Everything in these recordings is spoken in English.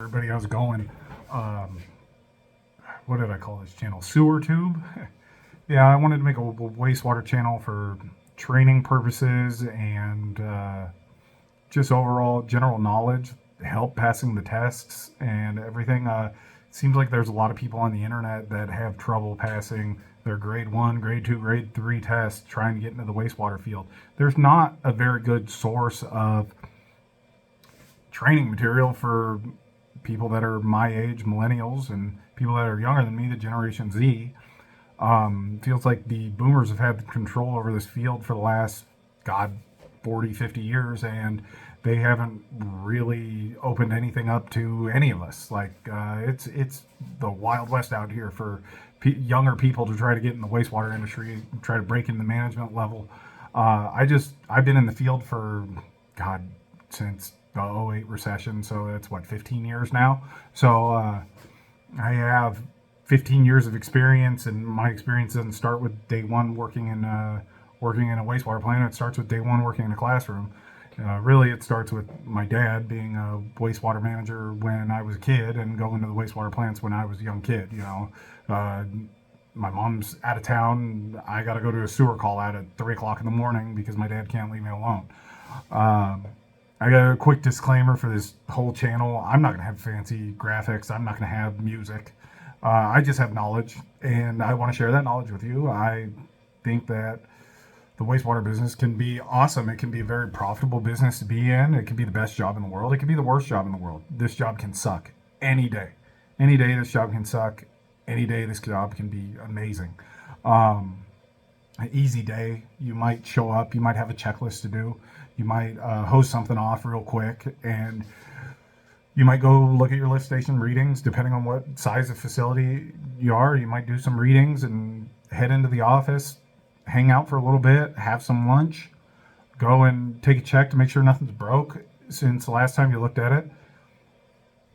Everybody, how's it going? Um, what did I call this channel? Sewer Tube? Yeah, I wanted to make a wastewater channel for training purposes and just overall general knowledge, help passing the tests and everything. Seems like there's a lot of people on the internet that have trouble passing their grade 1, grade 2, grade 3 tests trying to get into the wastewater field. There's not a very good source of training material for people that are my age, millennials, and people that are younger than me, the Generation Z. Feels like the boomers have had control over this field for the last, God, 40, 50 years, and they haven't really opened anything up to any of us. It's the Wild West out here for younger people to try to get in the wastewater industry, try to break into the management level. I've been in the field for, God, since the '08 recession, so that's what, 15 years now. So I have 15 years of experience, and my experience doesn't start with day one working in a wastewater plant. It starts with day one working in a classroom. Really, it starts with my dad being a wastewater manager when I was a kid, and going to the wastewater plants when I was a young kid. Uh, my mom's out of town. I got to go to a sewer call out at 3 o'clock in the morning because my dad can't leave me alone. Um, I got a quick disclaimer for this whole channel. I'm not going to have fancy graphics. I'm not going to have music. I just have knowledge, and I want to share that knowledge with you. I think that the wastewater business can be awesome. It can be a very profitable business to be in. It can be the best job in the world. It can be the worst job in the world. This job can suck any day. Any day this job can suck. Any day this job can be amazing. Um, an easy day, you might show up, you might have a checklist to do, you might hose something off real quick, and you might go look at your lift station readings. Depending on what size of facility you are, you might do some readings and head into the office, hang out for a little bit, have some lunch, go and take a check to make sure nothing's broke since the last time you looked at it.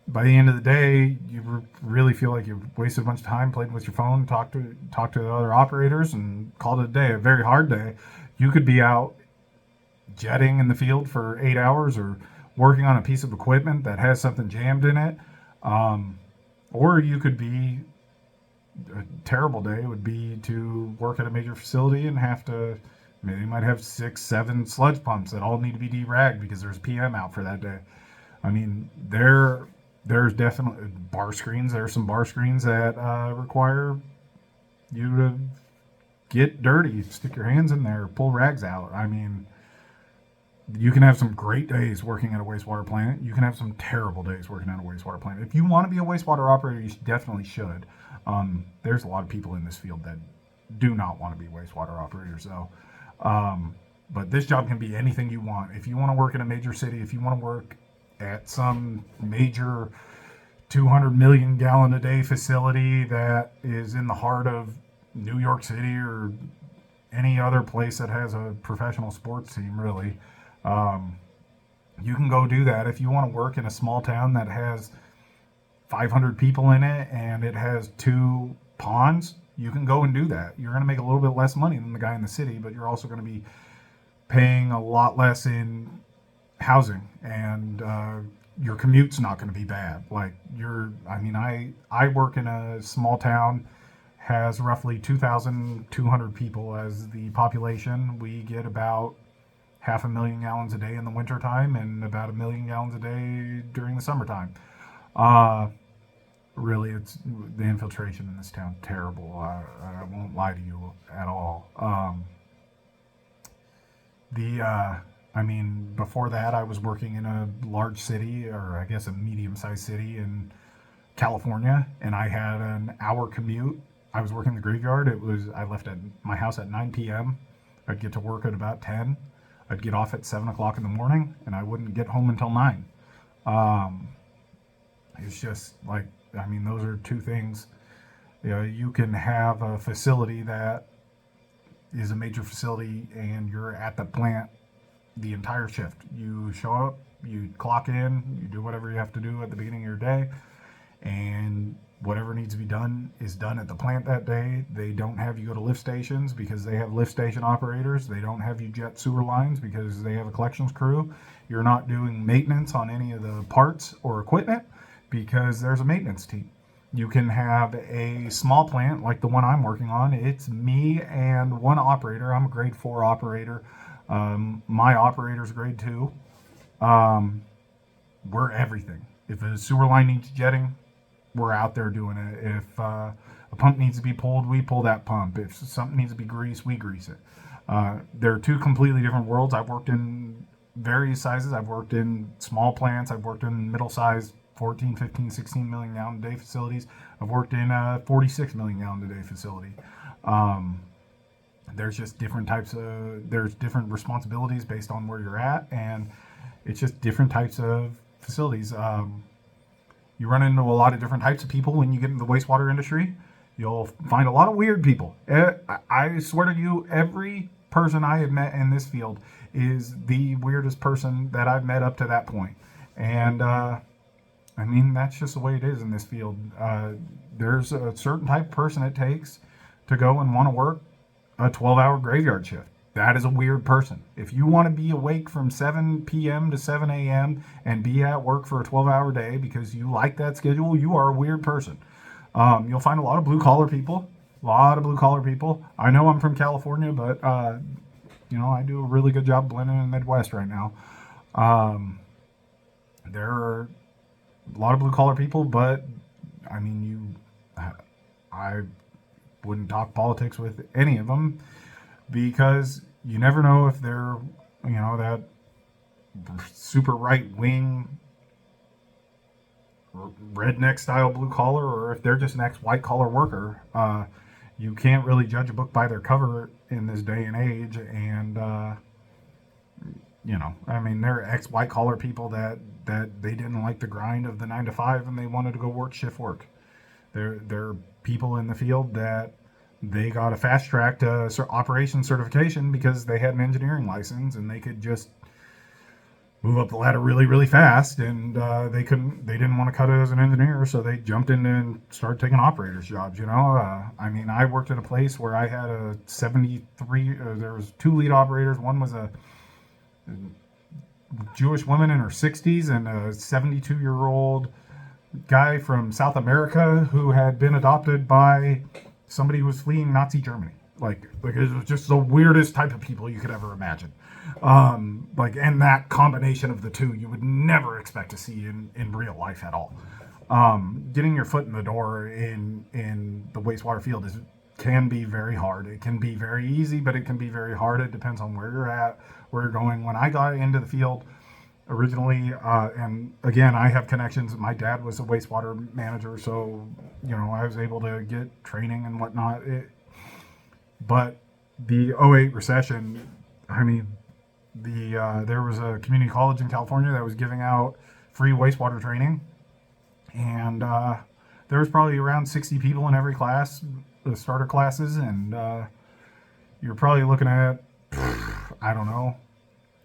By the end of the day, you really feel like you've wasted a bunch of time, played with your phone, talked to the other operators, and called it a day. A very hard day. You could be out jetting in the field for 8 hours, or working on a piece of equipment that has something jammed in it. Um, or you could be, a terrible day would be to work at a major facility and have to, maybe you might have 6, 7 sludge pumps that all need to be deragged because there's PM out for that day. I mean, there's definitely bar screens. There's some bar screens that require you to get dirty, stick your hands in there, pull rags out. I mean, you can have some great days working at a wastewater plant. You can have some terrible days working at a wastewater plant. If you want to be a wastewater operator, you definitely should. There's a lot of people in this field that do not want to be wastewater operators, though. But this job can be anything you want. If you want to work in a major city, if you want to work at some major 200 million gallon a day facility that is in the heart of New York City or any other place that has a professional sports team, really, um, you can go do that. If you want to work in a small town that has 500 people in it and it has 2 ponds, you can go and do that. You're going to make a little bit less money than the guy in the city, but you're also going to be paying a lot less in housing, and your commute's not going to be bad. I work in a small town, has roughly 2,200 people as the population. We get about 500,000 gallons a day in the wintertime and about 1 million gallons a day during the summertime. Uh, Really, it's the infiltration in this town terrible. I won't lie to you at all. The Before that, I was working in a large city, or I guess a medium-sized city in California, and I had an hour commute. I was working the graveyard. I left at my house at 9 p.m. I'd get to work at about 10. I'd get off at 7 o'clock in the morning, and I wouldn't get home until 9. Um, it's just like, those are two things. You can have a facility that is a major facility and you're at the plant the entire shift. You show up, you clock in, you do whatever you have to do at the beginning of your day, and whatever needs to be done is done at the plant that day. They don't have you go to lift stations because they have lift station operators. They don't have you jet sewer lines because they have a collections crew. You're not doing maintenance on any of the parts or equipment because there's a maintenance team. You can have a small plant like the one I'm working on. It's me and one operator. I'm a grade 4 operator. My operator's grade 2. Um, we're everything. If a sewer line needs jetting, we're out there doing it. If a pump needs to be pulled, we pull that pump. If something needs to be greased, we grease it. They're two completely different worlds. I've worked in various sizes. I've worked in small plants. I've worked in middle-sized 14, 15, 16 million gallon a day facilities. I've worked in a 46 million gallon a day facility. Um, there's just different types of, there's different responsibilities based on where you're at, and it's just different types of facilities. You run into a lot of different types of people when you get into the wastewater industry. You'll find a lot of weird people. I swear to you, every person I have met in this field is the weirdest person that I've met up to that point. And I mean, that's just the way it is in this field. There's a certain type of person it takes to go and want to work a 12-hour graveyard shift. That is a weird person. If you want to be awake from 7 p.m. to 7 a.m. and be at work for a 12-hour day because you like that schedule, you are a weird person. You'll find a lot of blue-collar people. I know I'm from California, but, I do a really good job blending in the Midwest right now. There are a lot of blue-collar people, but, I mean, I wouldn't talk politics with any of them, because you never know if they're, that super right wing redneck style blue collar, or if they're just an ex white collar worker. You can't really judge a book by their cover in this day and age. And, I mean, they're ex white collar people that they didn't like the grind of the 9 to 5 and they wanted to go work shift work. They're people in the field that they got a fast track operation certification because they had an engineering license and they could just move up the ladder really, really fast. And they didn't want to cut it as an engineer, so they jumped in and started taking operators jobs. I mean, I worked at a place where I had a 73. There was 2 lead operators. One was a Jewish woman in her 60s and a 72-year-old guy from South America who had been adopted by somebody who was fleeing Nazi Germany. Like it was just the weirdest type of people you could ever imagine. And that combination of the two you would never expect to see in real life at all. Getting your foot in the door in the wastewater field can be very hard. It can be very easy, but it can be very hard. It depends on where you're at, where you're going. When I got into the field originally, and again, I have connections. My dad was a wastewater manager, so I was able to get training and whatnot. But the '08 recession, I mean, there was a community college in California that was giving out free wastewater training, and there was probably around 60 people in every class, the starter classes, and you're probably looking at, I don't know,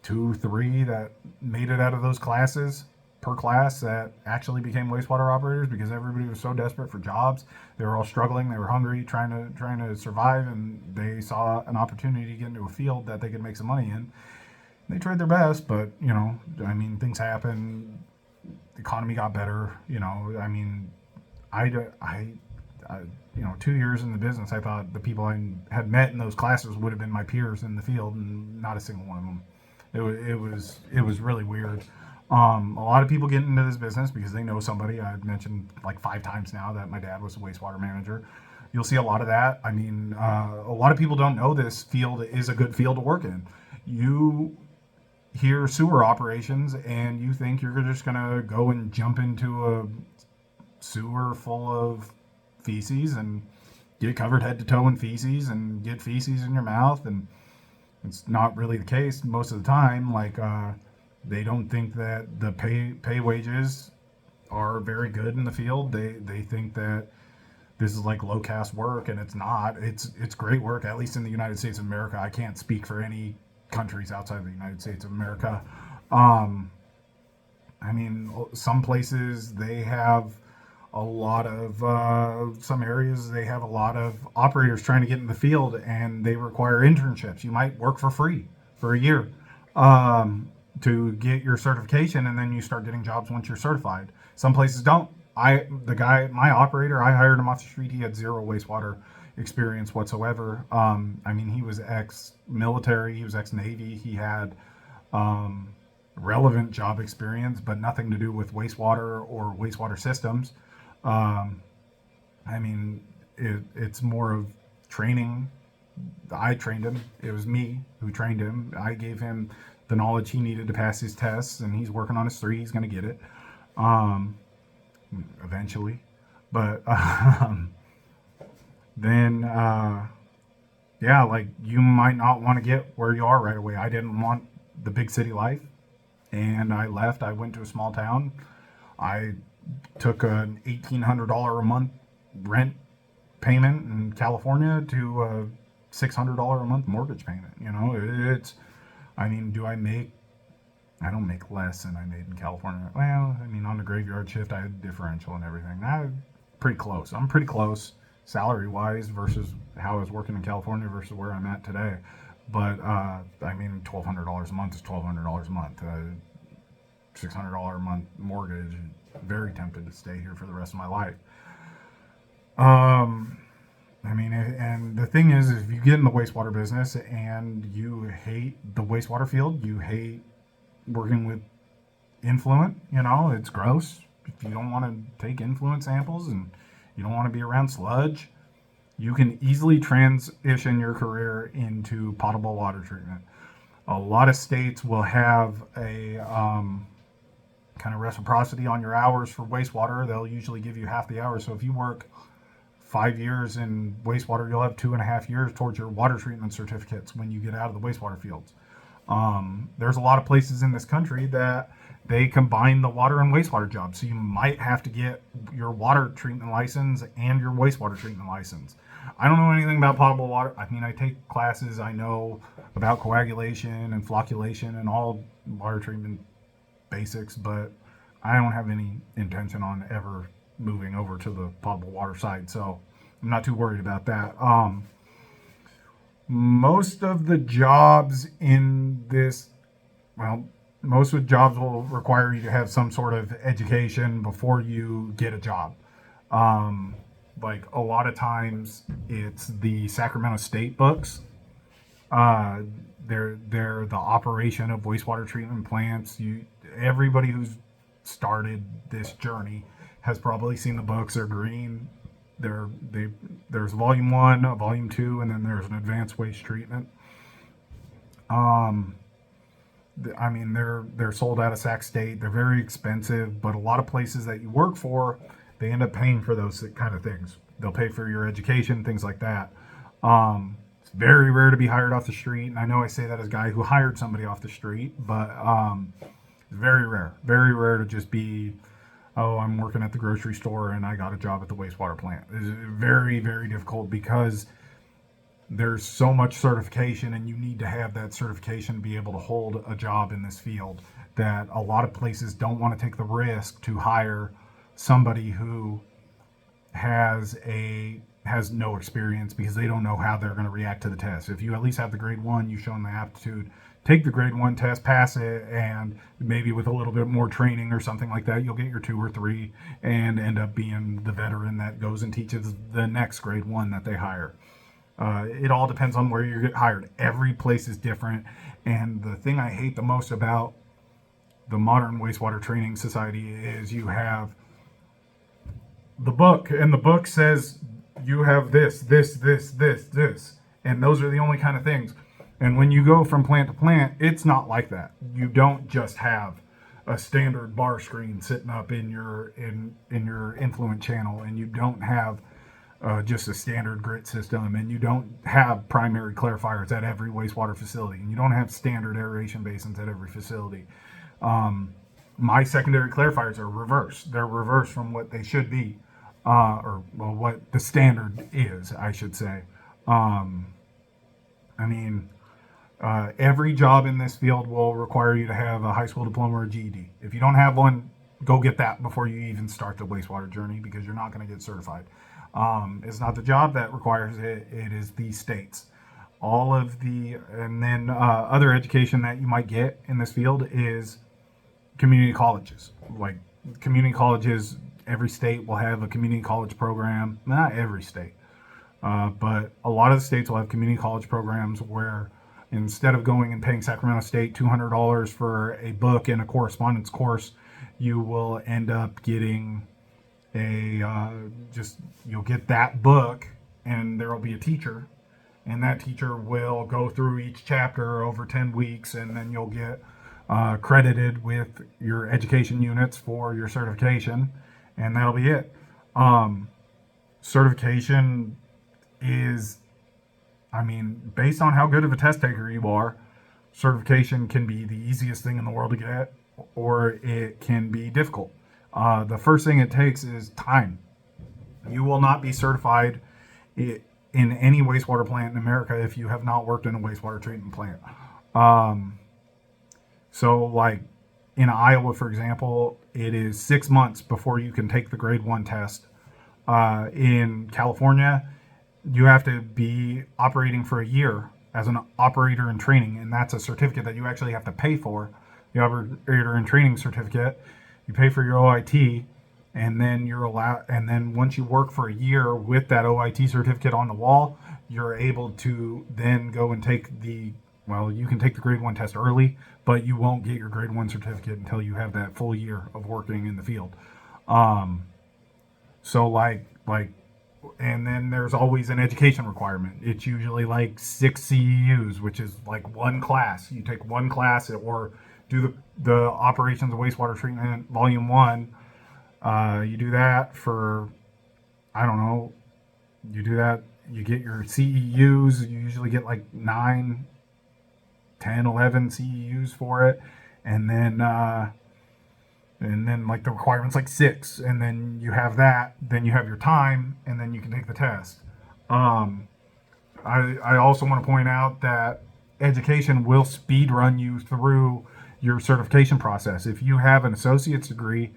2, 3 that made it out of those classes per class that actually became wastewater operators, because everybody was so desperate for jobs. They were all struggling. They were hungry, trying to survive, and they saw an opportunity to get into a field that they could make some money in. They tried their best, but I mean, things happen. The economy got better. I mean, I 2 years in the business, I thought the people I had met in those classes would have been my peers in the field, and not a single one of them. It was really weird. A lot of people get into this business because they know somebody. I've mentioned like 5 times now that my dad was a wastewater manager. You'll see a lot of that. I mean, a lot of people don't know this field is a good field to work in. You hear sewer operations and you think you're just going to go and jump into a sewer full of feces and get covered head to toe in feces and get feces in your mouth, and it's not really the case most of the time. They don't think that the pay wages are very good in the field. They think that this is like low caste work, and it's not. It's great work, at least in the United States of America. I can't speak for any countries outside of the United States of America. I mean, some places they have a lot of, some areas they have a lot of operators trying to get in the field, and they require internships. You might work for free for a year to get your certification, and then you start getting jobs once you're certified. Some places don't. my operator, I hired him off the street. He had zero wastewater experience whatsoever. I mean, he was ex-military, he was ex-Navy, he had um, relevant job experience, but nothing to do with wastewater or wastewater systems. Um, I mean, it's more of training. I trained him. It was me who trained him. I gave him the knowledge he needed to pass his tests, and he's working on his three. He's going to get it um, eventually. But then, yeah, like you might not want to get where you are right away. I didn't want the big city life, and I left. I went to a small town. I took an $1,800 a month rent payment in California to a $600 a month mortgage payment. You know, it's, I mean, I don't make less than I made in California. Well, I mean, on the graveyard shift, I had differential and everything. Pretty close. I'm pretty close salary wise versus how I was working in California versus where I'm at today. But, I mean, $1,200 a month is $1,200 a month. $600 a month mortgage. Very tempted to stay here for the rest of my life. I mean, and the thing is, if you get in the wastewater business and you hate the wastewater field, you hate working with influent, you know, it's gross. If you don't want to take influent samples and you don't want to be around sludge, you can easily transition your career into potable water treatment. A lot of states will have a kind of reciprocity on your hours for wastewater. They'll usually give you half the hours. So if you work 5 years in wastewater, you'll have 2.5 years towards your water treatment certificates when you get out of the wastewater fields. There's a lot of places in this country that they combine the water and wastewater jobs. So you might have to get your water treatment license and your wastewater treatment license. I don't know anything about potable water. I mean, I take classes. I know about coagulation and flocculation and all water treatment basics, but I don't have any intention on ever moving over to the potable water side. So I'm not too worried about that. Most of the jobs in this, well, most of the jobs will require you to have some sort of education before you get a job. Like a lot of times it's the Sacramento State books. Uh, they're the operation of wastewater treatment plants. Everybody who's started this journey has probably seen the books. They're green. There's volume 1, a volume 2, and then there's an advanced waste treatment. I mean, they're sold out of Sac State. They're very expensive, but a lot of places that you work for, they end up paying for those kind of things. They'll pay for your education, things like that. It's very rare to be hired off the street, and I know I say that as a guy who hired somebody off the street, but it's very rare to just be, oh, I'm working at the grocery store and I got a job at the wastewater plant. It's very, very difficult because there's so much certification and you need to have that certification to be able to hold a job in this field that a lot of places don't want to take the risk to hire somebody who has no experience because they don't know how they're going to react to the test. If you at least have the grade 1, you've shown the aptitude, take the grade 1 test, pass it, and maybe with a little bit more training or something like that, you'll get your 2 or 3 and end up being the veteran that goes and teaches the next grade 1 that they hire. It all depends on where you get hired. Every place is different. And the thing I hate the most about the modern wastewater training society is you have the book, and the book says you have this, and those are the only kind of things. And when you go from plant to plant, it's not like that. You don't just have a standard bar screen sitting up in your influent channel, and you don't have just a standard grit system, and you don't have primary clarifiers at every wastewater facility, and you don't have standard aeration basins at every facility. My secondary clarifiers are reversed. They're reversed from what they should be, or well, what the standard is, I should say. I mean, every job in this field will require you to have a high school diploma or a GED. If you don't have one, go get that before you even start the wastewater journey because you're not going to get certified. It's not the job that requires it, it is the states. And then other education that you might get in this field is community colleges. Like community colleges, every state will have a community college program. Not every state, but a lot of the states will have community college programs where instead of going and paying Sacramento State $200 for a book and a correspondence course, you will end up getting you'll get that book, and there will be a teacher, and that teacher will go through each chapter over 10 weeks, and then you'll get credited with your education units for your certification, and that'll be it. Certification is, based on how good of a test taker you are, certification can be the easiest thing in the world to get, or it can be difficult. The first thing it takes is time. You will not be certified in any wastewater plant in America if you have not worked in a wastewater treatment plant. So like in Iowa, for example, it is 6 months before you can take the grade 1 test. In California, you have to be operating for a year as an operator in training, and that's a certificate that you actually have to pay for. The operator in training certificate, you pay for your OIT, and then you're allowed. And then once you work for a year with that OIT certificate on the wall, you're able to then go and take the. Well, you can take the grade 1 test early, but you won't get your grade 1 certificate until you have that full year of working in the field. And then there's always an education requirement. It's usually like 6 CEUs, which is like one class. You take one class or do the operations of wastewater treatment volume 1. You do that for, I don't know, you do that, you get your CEUs. You usually get like 9, 10, 11 CEUs for it. And then like the requirement's like 6, and then you have that, then you have your time, and then you can take the test. I also want to point out that education will speed run you through your certification process. If you have an associate's degree,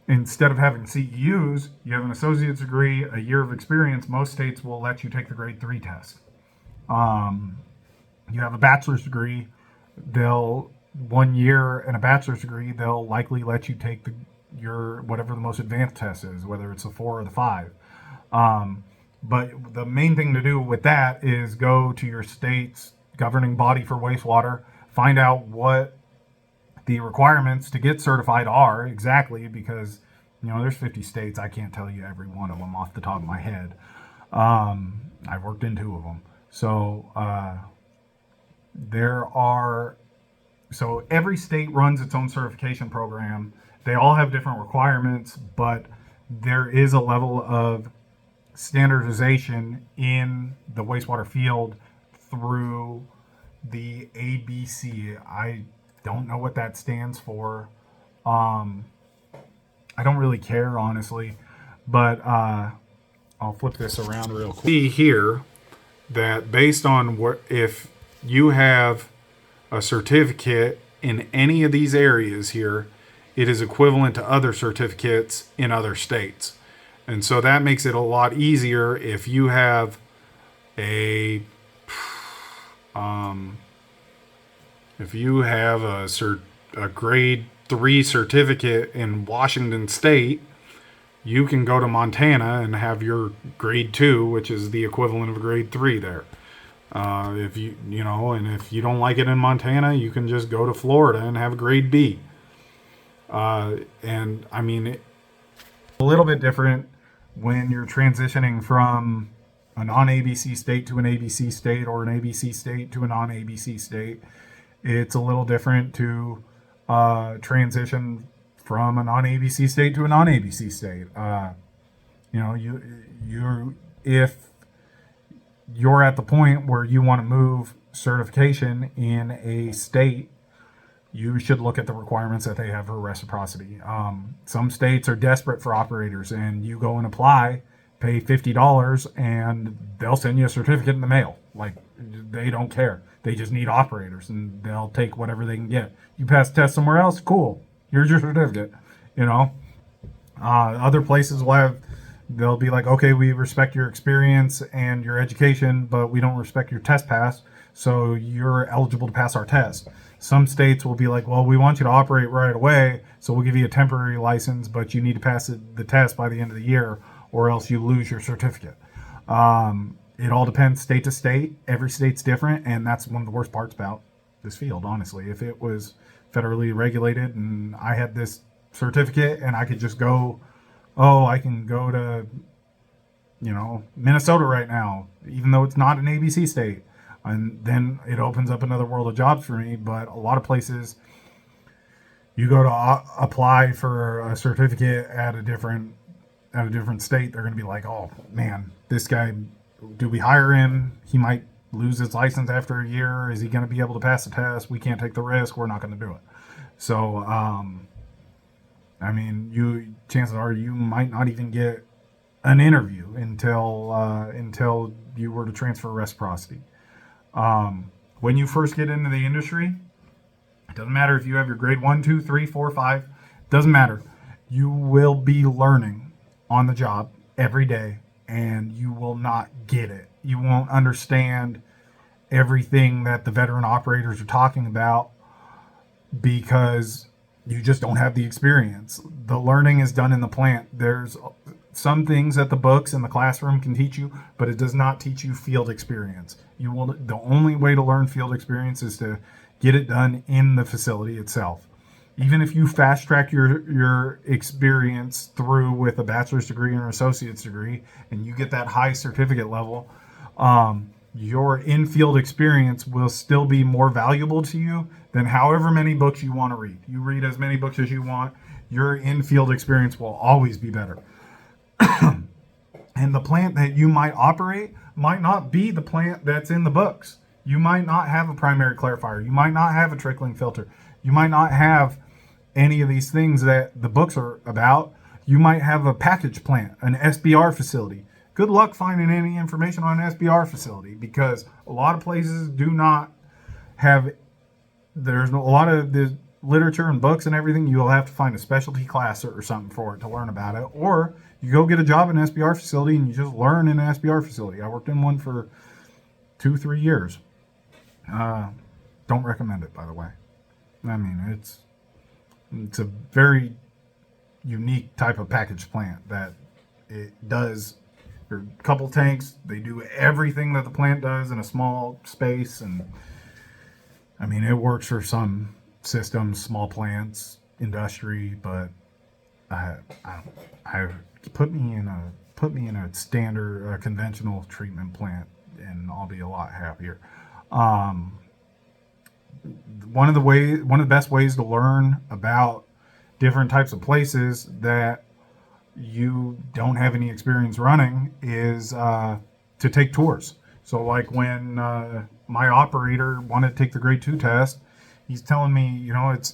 instead of having CEUs, you have an associate's degree, a year of experience, most states will let you take the grade 3 test. You have a bachelor's degree, 1 year and a bachelor's degree, they'll likely let you take your whatever the most advanced test is, whether it's the 4 or the 5. But the main thing to do with that is go to your state's governing body for wastewater, find out what the requirements to get certified are exactly, because there's 50 states. I can't tell you every one of them off the top of my head. I've worked in 2 of them. So every state runs its own certification program. They all have different requirements, but there is a level of standardization in the wastewater field through the ABC. I don't know what that stands for. I don't really care, honestly, but I'll flip this around real quick. See here that based on if you have a certificate in any of these areas here, it is equivalent to other certificates in other states. And so that makes it a lot easier if you have a grade 3 certificate in Washington State, you can go to Montana and have your grade 2, which is the equivalent of a grade 3 there. If if you don't like it in Montana, you can just go to Florida and have a grade B. It's a little bit different when you're transitioning from a non-ABC state to an ABC state, or an ABC state to a non-ABC state. It's a little different to transition from a non-ABC state to a non-ABC state. If you're at the point where you want to move certification in a state, you should look at the requirements that they have for reciprocity. Some states are desperate for operators, and you go and apply, pay $50, and they'll send you a certificate in the mail. Like, they don't care. They just need operators, and they'll take whatever they can get. You pass the test somewhere else, cool. Here's your certificate. Other places they'll be like, okay, we respect your experience and your education, but we don't respect your test pass, so you're eligible to pass our test. Some states will be like, well, we want you to operate right away, so we'll give you a temporary license, but you need to pass the test by the end of the year, or else you lose your certificate. It all depends state to state. Every state's different, and that's one of the worst parts about this field, honestly. If it was federally regulated and I had this certificate and I could just go, oh, I can go to, Minnesota right now, even though it's not an ABC state. And then it opens up another world of jobs for me. But a lot of places, you go to apply for a certificate at a different state, they're going to be like, oh man, this guy, do we hire him? He might lose his license after a year. Is he going to be able to pass the test? We can't take the risk. We're not going to do it. So, chances are you might not even get an interview until you were to transfer reciprocity. When you first get into the industry, it doesn't matter if you have your grade 1, 2, 3, 4, 5, doesn't matter. You will be learning on the job every day, and you will not get it. You won't understand everything that the veteran operators are talking about because you just don't have the experience. The learning is done in the plant. There's some things that the books and the classroom can teach you, but it does not teach you field experience. The only way to learn field experience is to get it done in the facility itself. Even if you fast track your experience through with a bachelor's degree or an associate's degree, and you get that high certificate level, your in-field experience will still be more valuable to you than however many books you want to read. You read as many books as you want, your in-field experience will always be better. And the plant that you might operate might not be the plant that's in the books. You might not have a primary clarifier. You might not have a trickling filter. You might not have any of these things that the books are about. You might have a package plant, an SBR facility. Good luck finding any information on an SBR facility because a lot of places do not have, there's a lot of the literature and books and everything. You'll have to find a specialty class or something for it to learn about it. Or you go get a job in an SBR facility and you just learn in an SBR facility. I worked in one for 2-3 years. Don't recommend it, by the way. It's a very unique type of package plant that it does a couple tanks. They do everything that the plant does in a small space, and it works for some systems, small plants, industry, but I put me in a standard conventional treatment plant, and I'll be a lot happier. One of the best ways to learn about different types of places that you don't have any experience running is to take tours. So like when my operator wanted to take the grade 2 test, he's telling me,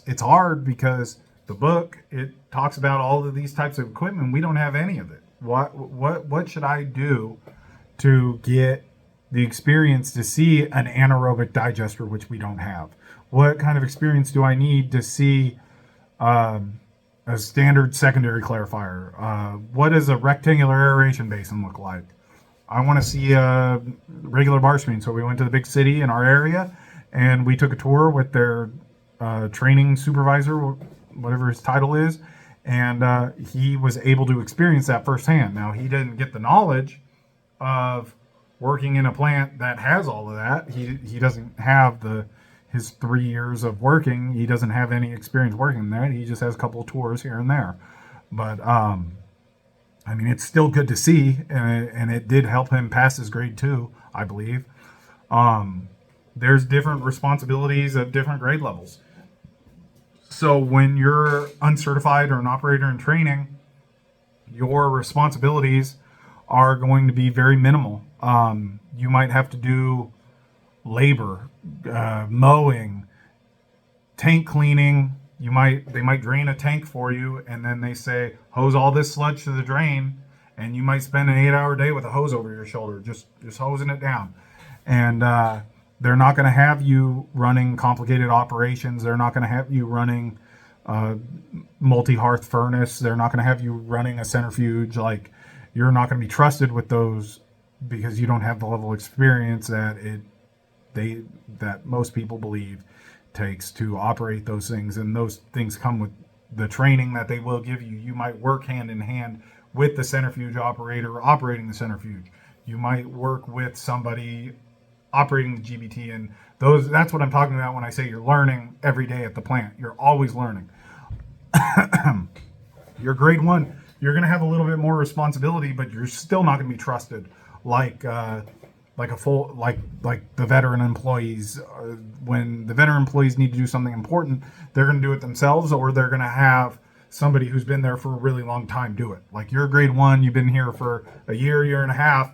it's hard because the book, it talks about all of these types of equipment. We don't have any of it. What should I do to get the experience to see an anaerobic digester, which we don't have? What kind of experience do I need to see a standard secondary clarifier? What does a rectangular aeration basin look like? I want to see a regular bar screen. So we went to the big city in our area, and we took a tour with their training supervisor, whatever his title is, and he was able to experience that firsthand. Now, he didn't get the knowledge of working in a plant that has all of that. He doesn't have his 3 years of working. He doesn't have any experience working there. He just has a couple of tours here and there. But it's still good to see, and it did help him pass his grade 2, I believe. There's different responsibilities at different grade levels. So when you're uncertified or an operator in training, your responsibilities are going to be very minimal. You might have to do labor, mowing, tank cleaning. They might drain a tank for you, and then they say hose all this sludge to the drain, and you might spend an 8-hour day with a hose over your shoulder, just hosing it down. And they're not going to have you running complicated operations. They're not going to have you running multi-hearth furnace. They're not going to have you running a centrifuge. Like, you're not going to be trusted with those because you don't have the level of experience that most people believe takes to operate those things, and those things come with the training that they will give you. You might work hand in hand with the centrifuge operator operating the centrifuge. You might work with somebody operating the GBT, and that's what I'm talking about when I say you're learning every day at the plant. You're always learning. You're grade one, you're going to have a little bit more responsibility, but you're still not going to be trusted like a full like the veteran employees. When the veteran employees need to do something important, they're going to do it themselves, or they're going to have somebody who's been there for a really long time do it. Like, you're grade one, you've been here for a year and a half.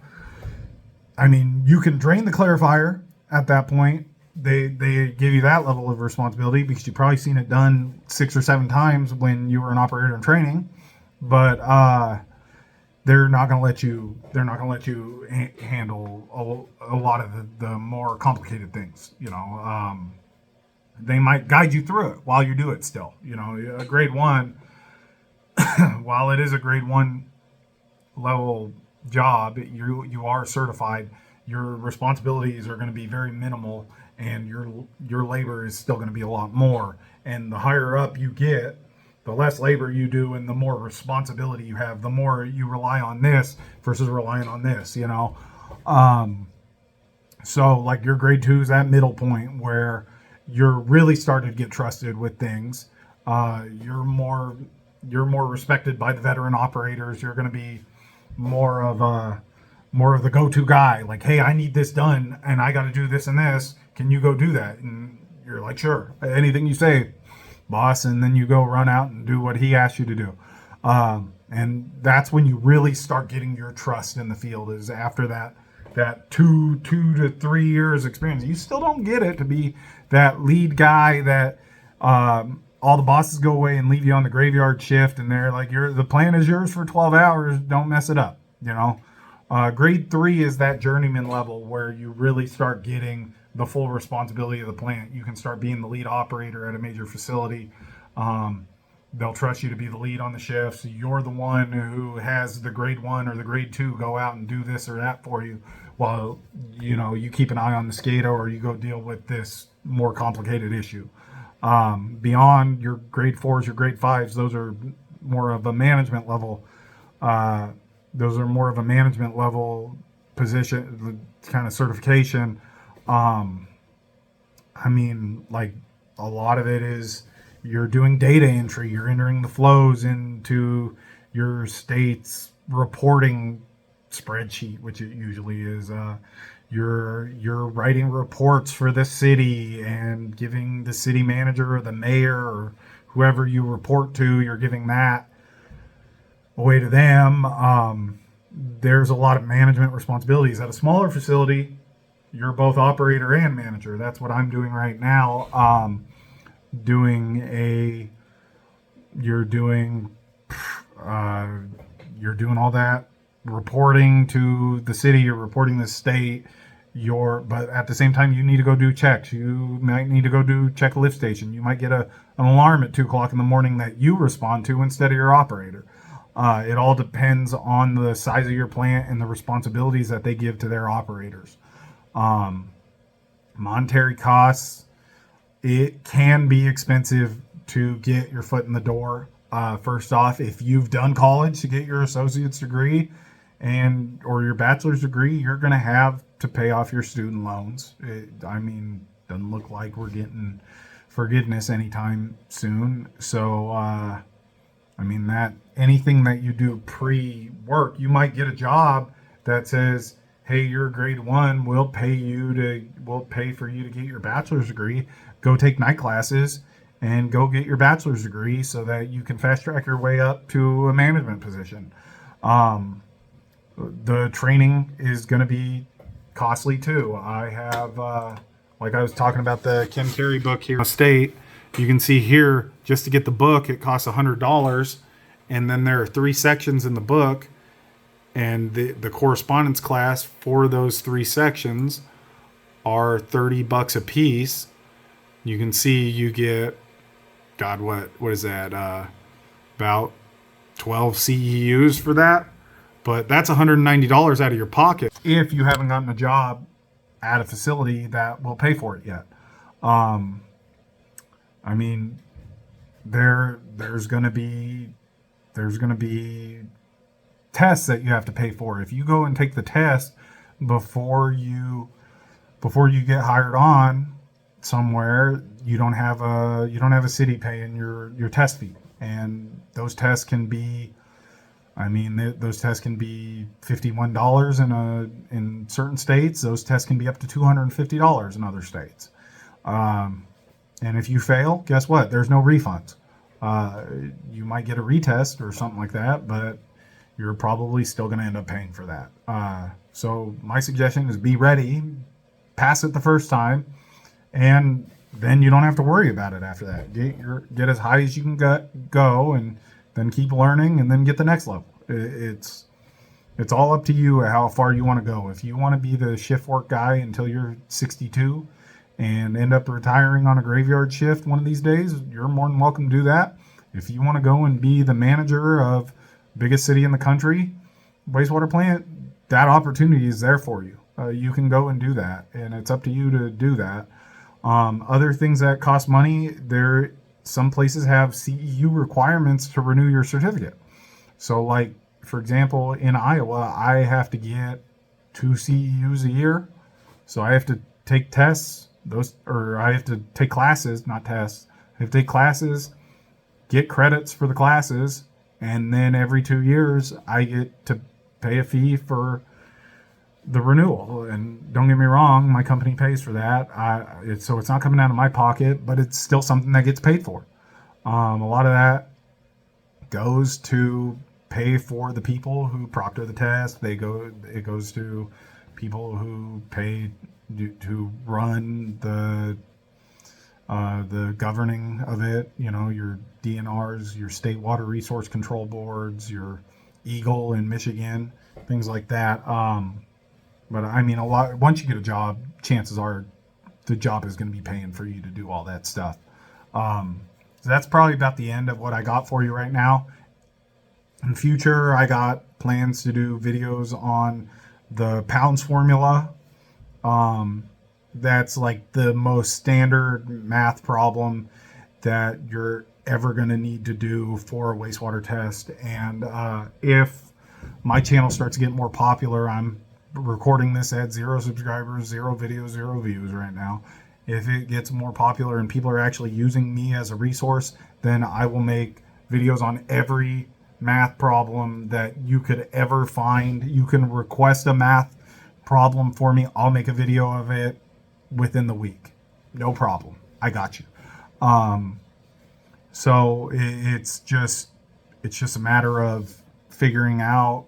I mean, you can drain the clarifier at that point. They give you that level of responsibility because you've probably seen it done 6 or 7 times when you were an operator in training. But they're not going to let you. They're not going to let you handle a lot of the more complicated things. They might guide you through it while you do it. Still, a grade one, while it is a grade one level job, you are certified. Your responsibilities are going to be very minimal, and your labor is still going to be a lot more. And the higher up you get, the less labor you do, and the more responsibility you have. The more you rely on this versus relying on this. So like your grade two is that middle point where you're really starting to get trusted with things. You're more respected by the veteran operators. You're going to be more of the go-to guy. Like, hey, I need this done, and I got to do this and this. Can you go do that? And you're like, sure. Anything you say, boss. And then you go run out and do what he asked you to do. And that's when you really start getting your trust in the field, is after that 2 to 3 years experience. You still don't get it to be that lead guy that all the bosses go away and leave you on the graveyard shift, and they're like, the plan is yours for 12 hours. Don't mess it up. Grade 3 is that journeyman level where you really start getting the full responsibility of the plant. You can start being the lead operator at a major facility. They'll trust you to be the lead on the shifts. You're the one who has the grade 1 or the grade 2 go out and do this or that for you, while you keep an eye on the SCADA, or you go deal with this more complicated issue. Beyond your grade 4s, your grade 5s, those are more of a management level. Those are more of a management level position, kind of certification. Like, a lot of it is you're doing data entry. You're entering the flows into your state's reporting spreadsheet, which it usually is. You're writing reports for the city and giving the city manager or the mayor or whoever you report to, you're giving that away to them. There's a lot of management responsibilities. At a smaller facility, you're both operator and manager. That's what I'm doing right now. You're doing all that reporting to the city. You're reporting to the state. But at the same time, you need to go do checks. You might need to go check a lift station. You might get an alarm at 2:00 in the morning that you respond to instead of your operator. It all depends on the size of your plant and the responsibilities that they give to their operators. Monetary costs, it can be expensive to get your foot in the door. First off, if you've done college to get your associate's degree or your bachelor's degree, you're going to have to pay off your student loans. Doesn't look like we're getting forgiveness anytime soon. So, that anything that you do pre-work, you might get a job that says, hey, you're grade 1, we'll pay for you to get your bachelor's degree. Go take night classes and go get your bachelor's degree so that you can fast track your way up to a management position. The training is going to be costly too. I have, like I was talking about the Ken Carey book here, State. You can see here, just to get the book, it costs $100. And then there are 3 sections in the book. And the correspondence class for those 3 sections are $30 a piece. You can see you get, what is that? About 12 CEUs for that. But that's $190 out of your pocket if you haven't gotten a job at a facility that will pay for it yet. I mean, there's going to be tests that you have to pay for. If you go and take the test before you get hired on somewhere, you don't have a city paying your test fee, and those tests can be, I mean, those tests can be $51 in certain states. Those tests can be up to $250 in other states. And if you fail, guess what? There's no refunds. You might get a retest or something like that, but you're probably still going to end up paying for that. So my suggestion is be ready, pass it the first time, and then you don't have to worry about it after that. Get as high as you can go, and then keep learning, and then get the next level. It's all up to you how far you want to go. If you want to be the shift work guy until you're 62 and end up retiring on a graveyard shift one of these days, you're more than welcome to do that. If you want to go and be the manager of biggest city in the country wastewater plant, that opportunity is there for you. You can go and do that, and it's up to you to do that. Other things that cost money, some places have CEU requirements to renew your certificate. So, like, for example, in Iowa, I have to get 2 CEUs a year. So I have to take tests, I have to take classes, not tests. I have to take classes, get credits for the classes, and then every 2 years I get to pay a fee for the renewal. And don't get me wrong, my company pays for that. So it's not coming out of my pocket, but it's still something that gets paid for. A lot of that goes to pay for the people who proctor the test. It goes to people who pay to run the governing of it. You know, your DNRs, your state water resource control boards, your Eagle in Michigan, things like that. But I mean, once you get a job, chances are the job is going to be paying for you to do all that stuff. So that's probably about the end of what I got for you right now. In future, I got plans to do videos on the pounds formula. That's like the most standard math problem that you're ever going to need to do for a wastewater test. And if my channel starts to get more popular, I'm recording this at 0 subscribers, 0 videos, 0 views right now. If it gets more popular and people are actually using me as a resource, then I will make videos on every math problem that you could ever find. You can request a math problem for me. I'll make a video of it within the week. No problem. I got you. So it's just a matter of figuring out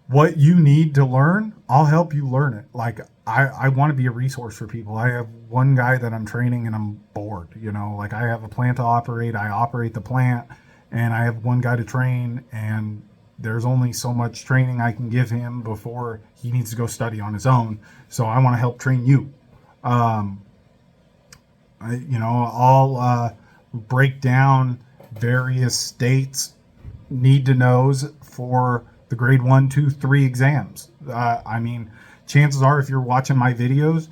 what you need to learn. I'll help you learn it. Like, I want to be a resource for people. I have one guy that I'm training and I'm bored, like I have a plant to operate. I operate the plant and I have one guy to train, and there's only so much training I can give him before he needs to go study on his own. So I want to help train you. I'll break down various states' need to knows for the grade 1, 2, 3 exams. I mean, chances are if you're watching my videos,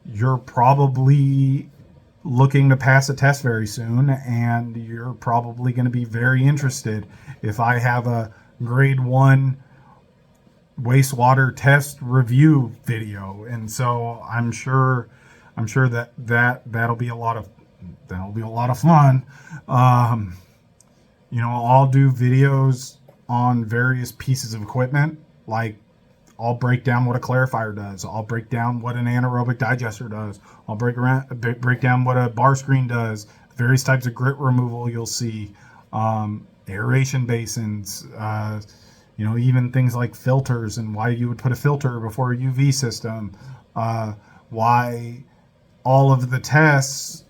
you're probably looking to pass a test very soon, and you're probably going to be very interested if I have a grade 1 wastewater test review video. And so I'm sure that'll be a lot of fun. I'll do videos on various pieces of equipment. Like, I'll break down what a clarifier does. I'll break down what an anaerobic digester does. I'll break down what a bar screen does. Various types of grit removal you'll see. Aeration basins. Even things like filters and why you would put a filter before a UV system. Why all of the tests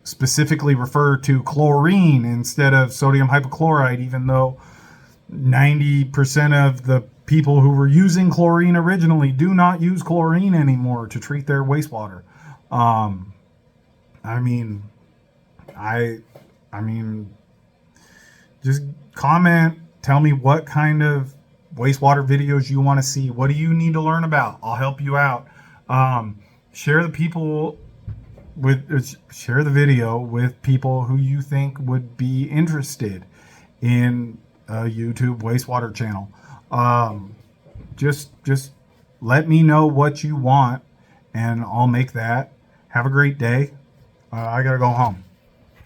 specifically refer to chlorine instead of sodium hypochlorite, even though 90% of the people who were using chlorine originally do not use chlorine anymore to treat their wastewater. Just comment, tell me what kind of wastewater videos you want to see. What do you need to learn about? I'll help you out. Share the people share the video with people who you think would be interested in a YouTube wastewater channel. Just let me know what you want, and I'll make that. Have a great day. I gotta go home.